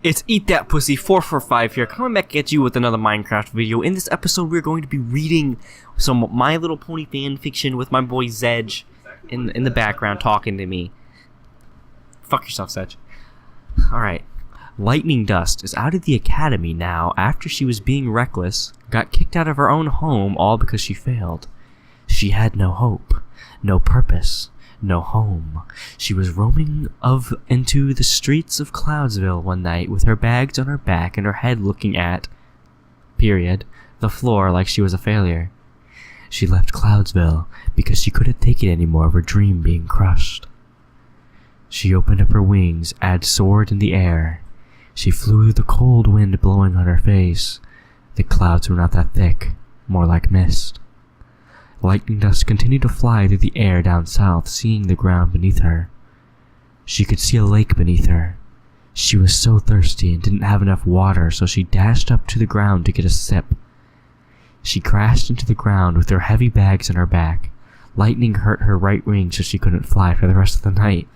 It's Eat That Pussy 445 here, coming back at you with another Minecraft video. In this episode, we're going to be reading some My Little Pony fan fiction with my boy Zedge in the background talking to me. Fuck yourself, Zedge. Alright. Lightning Dust is out of the academy now after she was being reckless, got kicked out of her own home all because she failed. She had no hope, no purpose, no home. She was roaming into the streets of Cloudsville one night with her bags on her back and her head looking at, the floor like she was a failure. She left Cloudsville because she couldn't take it anymore of her dream being crushed. She opened up her wings and soared in the air. She flew through the cold wind blowing on her face. The clouds were not that thick, more like mist. Lightning Dust continued to fly through the air down south, seeing the ground beneath her. She could see a lake beneath her. She was so thirsty and didn't have enough water, so she dashed up to the ground to get a sip. She crashed into the ground with her heavy bags on her back. Lightning hurt her right wing so she couldn't fly for the rest of the night.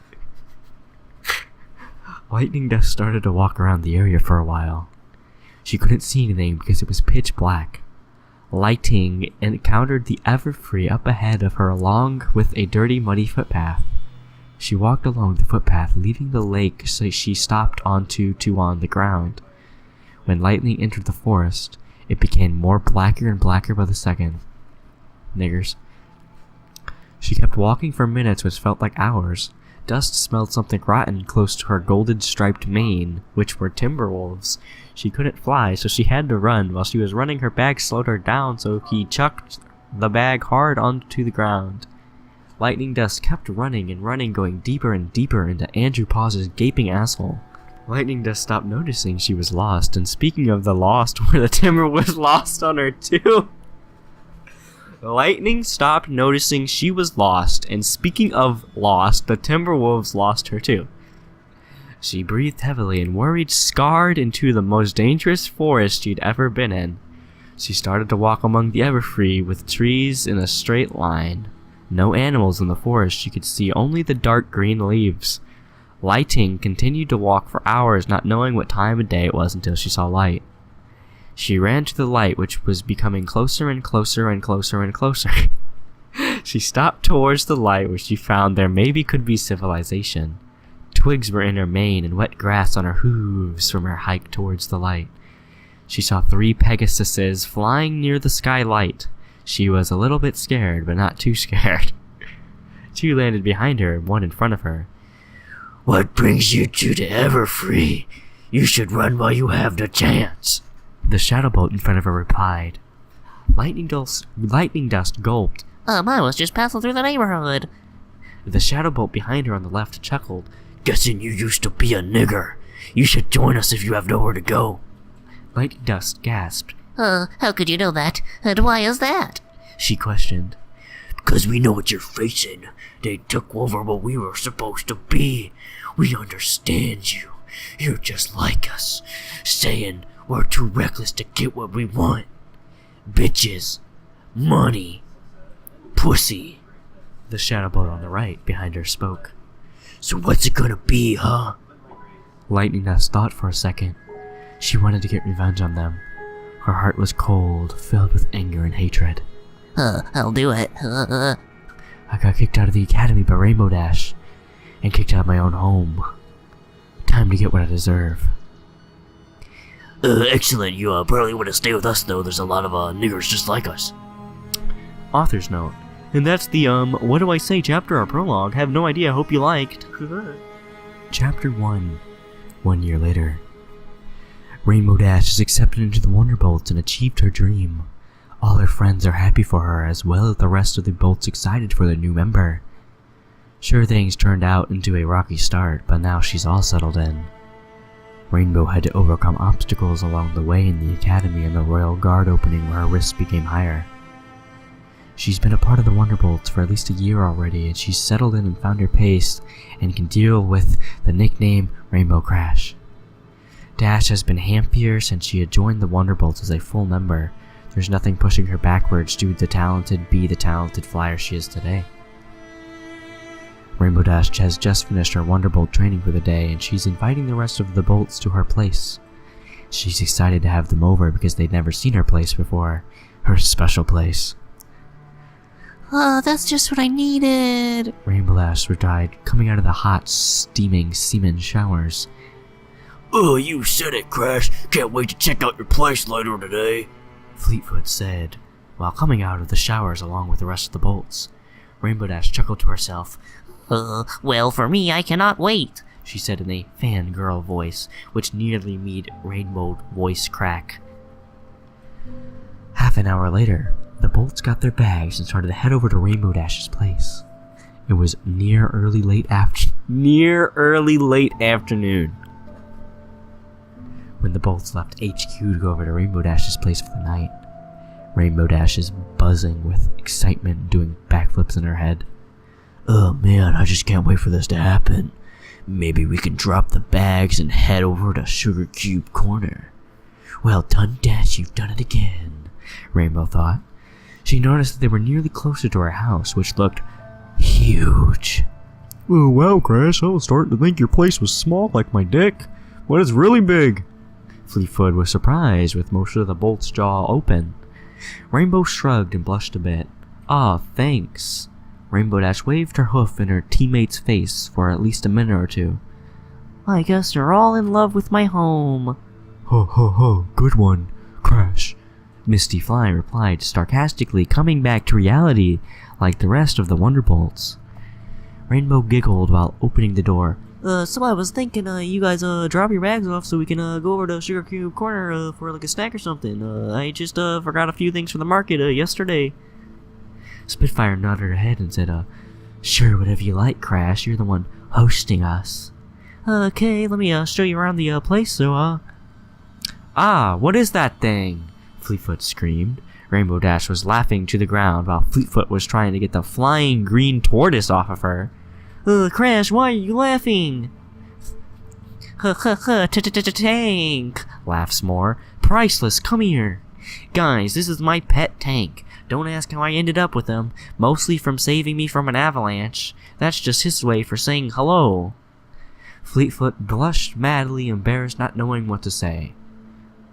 Lightning Dust started to walk around the area for a while. She couldn't see anything because it was pitch black. Lightning encountered the Everfree up ahead of her along with a dirty, muddy footpath. She walked along the footpath, leaving the lake so she stopped on the ground. When Lightning entered the forest, it became more blacker and blacker by the second. Niggers. She kept walking for minutes which felt like hours. Dust smelled something rotten close to her golden striped mane, which were timberwolves. She couldn't fly, so she had to run. While she was running, her bag slowed her down, so he chucked the bag hard onto the ground. Lightning Dust kept running and running, going deeper and deeper into Andrew Paw's gaping asshole. Lightning Dust stopped noticing she was lost, and speaking of the lost, where the timber was lost on her too. Lightning stopped noticing she was lost, and speaking of lost, the Timberwolves lost her too. She breathed heavily and worried, scarred into the most dangerous forest she'd ever been in. She started to walk among the Everfree with trees in a straight line. No animals in the forest, she could see only the dark green leaves. Lightning continued to walk for hours, not knowing what time of day it was until she saw light. She ran to the light, which was becoming closer and closer and closer and closer. She stopped towards the light, where she found there maybe could be civilization. Twigs were in her mane and wet grass on her hooves from her hike towards the light. She saw 3 Pegasuses flying near the skylight. She was a little bit scared, but not too scared. 2 landed behind her, 1 in front of her. "What brings you to the Everfree? You should run while you have the chance," the shadow boat in front of her replied. Lightning Dust gulped. I was just passing through the neighborhood. The shadow boat behind her on the left chuckled. "Guessing you used to be a nigger. You should join us if you have nowhere to go." Lightning Dust gasped. How could you know that? And why is that? She questioned. "Because we know what you're facing. They took over what we were supposed to be. We understand you. You're just like us, saying we're too reckless to get what we want. Bitches, money, pussy." The shadow boat on the right behind her spoke. "So what's it gonna be, huh?" Lightning Dust thought for a second. She wanted to get revenge on them. Her heart was cold, filled with anger and hatred. I'll do it. I got kicked out of the academy by Rainbow Dash, and kicked out of my own home. Time to get what I deserve. Excellent. You probably want to stay with us, though. There's a lot of niggers just like us. Author's note. And that's the, what do I say, chapter or prologue. Have no idea, hope you liked. Chapter 1. 1 year later. Rainbow Dash is accepted into the Wonderbolts and achieved her dream. All her friends are happy for her, as well as the rest of the Bolts excited for their new member. Sure, things turned out into a rocky start, but now she's all settled in. Rainbow had to overcome obstacles along the way in the academy and the Royal Guard opening where her risks became higher. She's been a part of the Wonderbolts for at least a year already, and she's settled in and found her pace and can deal with the nickname Rainbow Crash. Dash has been happier since she had joined the Wonderbolts as a full member. There's nothing pushing her backwards to be the talented flyer she is today. Rainbow Dash has just finished her Wonderbolt training for the day, and she's inviting the rest of the bolts to her place. She's excited to have them over because they'd never seen her place before. Her special place. Oh, that's just what I needed. Rainbow Dash replied, coming out of the hot, steaming semen showers. Oh, you said it, Crash. Can't wait to check out your place later today. Fleetfoot said, while coming out of the showers along with the rest of the bolts. Rainbow Dash chuckled to herself. Well, for me, I cannot wait, she said in a fangirl voice, which nearly made Rainbow's voice crack. Half an hour later, the bolts got their bags and started to head over to Rainbow Dash's place. It was near early late afternoon when the bolts left HQ to go over to Rainbow Dash's place for the night. Rainbow Dash is buzzing with excitement and doing backflips in her head. Oh man, I just can't wait for this to happen. Maybe we can drop the bags and head over to Sugar Cube Corner. Well done, Dash, you've done it again, Rainbow thought. She noticed that they were nearly closer to her house, which looked huge. Oh wow, Crash, I was starting to think your place was small like my dick, but it's really big. Fleetfoot was surprised with most of the bolt's jaw open. Rainbow shrugged and blushed a bit. "Ah, thanks." Rainbow Dash waved her hoof in her teammate's face for at least a minute or two. I guess you're all in love with my home. Ho ho ho, good one, Crash. Misty Fly replied sarcastically, coming back to reality like the rest of the Wonderbolts. Rainbow giggled while opening the door. So I was thinking, you guys, drop your bags off so we can, go over to Sugar Cube Corner, for, like, a snack or something. I just, forgot a few things from the market, yesterday. Spitfire nodded her head and said, sure, whatever you like, Crash. You're the one hosting us. Okay, let me, show you around the, place, so, Ah, what is that thing? Fleetfoot screamed. Rainbow Dash was laughing to the ground while Fleetfoot was trying to get the flying green tortoise off of her. Crash, why are you laughing? Tank, laughs more. Priceless, come here. Guys, this is my pet tank. Don't ask how I ended up with him. Mostly from saving me from an avalanche. That's just his way for saying hello. Fleetfoot blushed madly, embarrassed, not knowing what to say.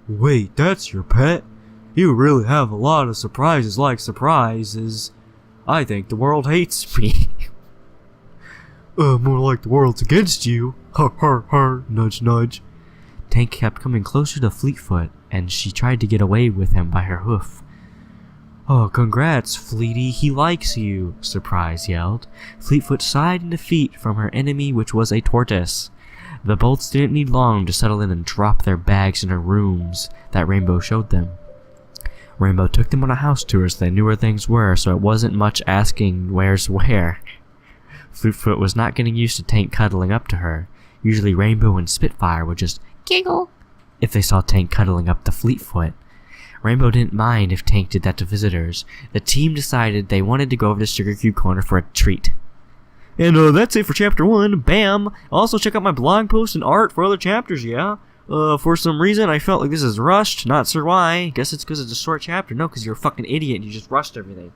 Wait, that's your pet? You really have a lot of surprises like surprises. I think the world hates me. More like the world's against you. Har har har, nudge nudge. Tank kept coming closer to Fleetfoot, and she tried to get away with him by her hoof. Oh, congrats, Fleety, he likes you, Surprise yelled. Fleetfoot sighed in defeat from her enemy, which was a tortoise. The bolts didn't need long to settle in and drop their bags in her rooms that Rainbow showed them. Rainbow took them on a house tour so they knew where things were, so it wasn't much asking where's where. Fleetfoot was not getting used to Tank cuddling up to her. Usually Rainbow and Spitfire would just giggle if they saw Tank cuddling up to Fleetfoot. Rainbow didn't mind if Tank did that to visitors. The team decided they wanted to go over to Sugar Cube Corner for a treat. And that's it for chapter 1. Bam! Also check out my blog post and art for other chapters, yeah? For some reason I felt like this is rushed, not sure why. Guess it's because it's a short chapter. No, because you're a fucking idiot and you just rushed everything.